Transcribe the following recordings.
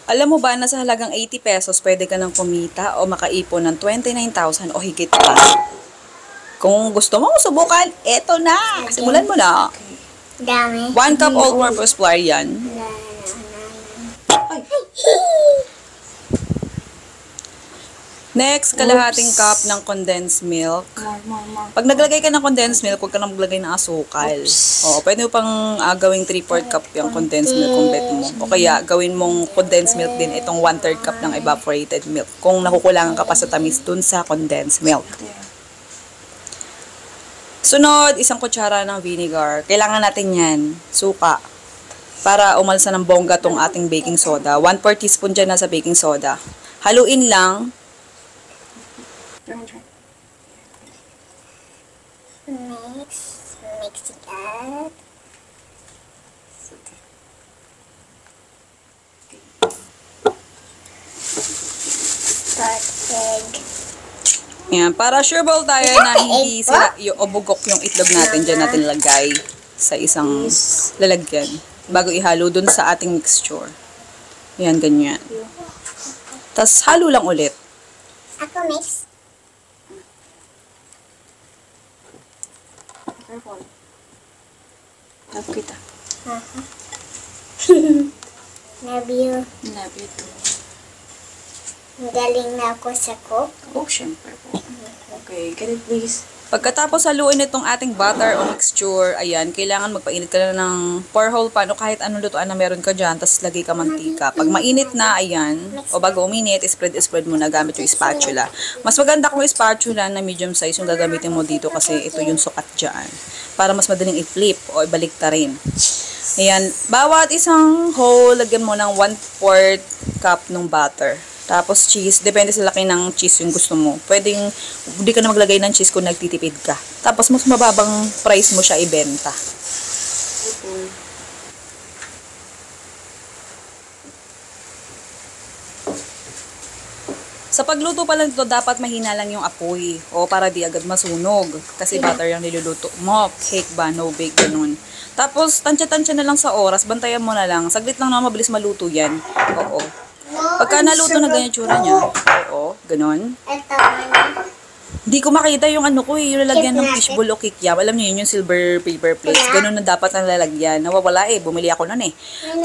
Alam mo ba na sa halagang 80 pesos, pwede ka nang kumita o makaipon ng 29,000 o higit pa? Kung gusto mo subukan, eto na! Simulan mo na. Dami. 1 cup all-purpose flour yan. Next, kalahating cup ng condensed milk. Pag naglagay ka ng condensed milk, huwag ka nang maglagay ng asukal. O, pwede mo pang gawing 3/4 cup yung condensed milk kung bet mo. O kaya, gawin mong condensed milk din itong 1/3 cup ng evaporated milk. Kung nakukulangan ka pa sa tamis dun sa condensed milk. Sunod, 1 kutsara ng vinegar. Kailangan natin yan. Suka. Para umalsa ng bongga tong ating baking soda. 1/4 teaspoon dyan na sa baking soda. Haluin lang. Mix it up. Start egg. Yan, para sure ball tayo na hindi sila bugok yung itlog natin. Dyan natin lagay sa isang lalagyan. Bago ihalo dun sa ating mixture. Yan, ganyan. Tapos halo lang ulit. Ako mix. Careful. Love kita. Love you. Love you too. Galing na ako sa cook. Oh, syempre po. Okay, get it please. Pagkatapos haluin itong ating butter o mixture, ayan, kailangan magpainit ka na ng 4-whole pan o kahit anong lutuan na meron ka dyan, tapos lagay ka mantika. Pag mainit na, ayan, o bago uminit, spread mo na gamit yung spatula. Mas maganda kung spatula na medium size yung gagamitin mo dito kasi ito yung sukat dyan. Para mas madaling i-flip o ibalik ta rin. Ayan, bawat isang whole, lagyan mo ng 1/4 cup ng butter. Tapos cheese, depende sa laki ng cheese yung gusto mo. Pwedeng, hindi ka na maglagay ng cheese kung nagtitipid ka. Tapos mas mababang price mo siya ibenta. Sa pagluto pa lang ito, dapat mahina lang yung apoy. O para di agad masunog. Kasi butter yung niluluto mo. Cake ba, no bake, ganun. Tapos, tansya-tansya na lang sa oras. Bantayan mo na lang. Saglit lang na mabilis maluto yan. Oo. Pagka naluto na ganyan tsura niya, oo, ganon. Ito na. Di ko makita yung ano ko yung lalagyan ng fishbowl o kikiam. Alam niyo yun, yung silver paper plates. Ganon na dapat ang lalagyan. Nawawala bumili ako nun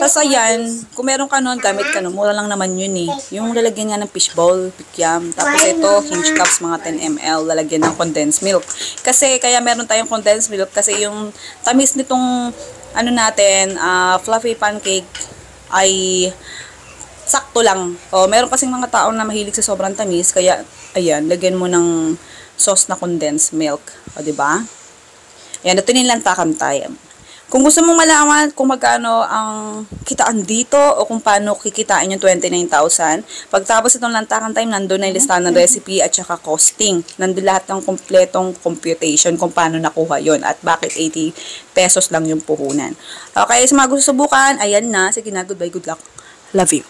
Tapos ayan, kung meron ka nun, gamit ka nun. Mura lang naman yun Yung lalagyan nga ng fishbowl, kikiam. Tapos ito, hinge cups, mga 10 ml, lalagyan ng condensed milk. Kasi, kaya meron tayong condensed milk kasi yung tamis nitong, ano natin, fluffy pancake ay sakto lang. O, meron kasing mga tao na mahilig sa sobrang tamis, kaya, ayan, lagyan mo ng sauce na condensed milk. O, diba? Ayan, ito nilantakan tayo. Kung gusto mong malaman kung magkano ang kitaan dito o kung paano kikitain yung 29,000, pagtapos itong lantakan time, nandun na yung listahan ng recipe at saka costing. Nandun lahat ng kompletong computation kung paano nakuha yon at bakit 80 pesos lang yung puhunan. Okay, sa mga gusto subukan, ayan na. Sige na, goodbye, good luck. Love you.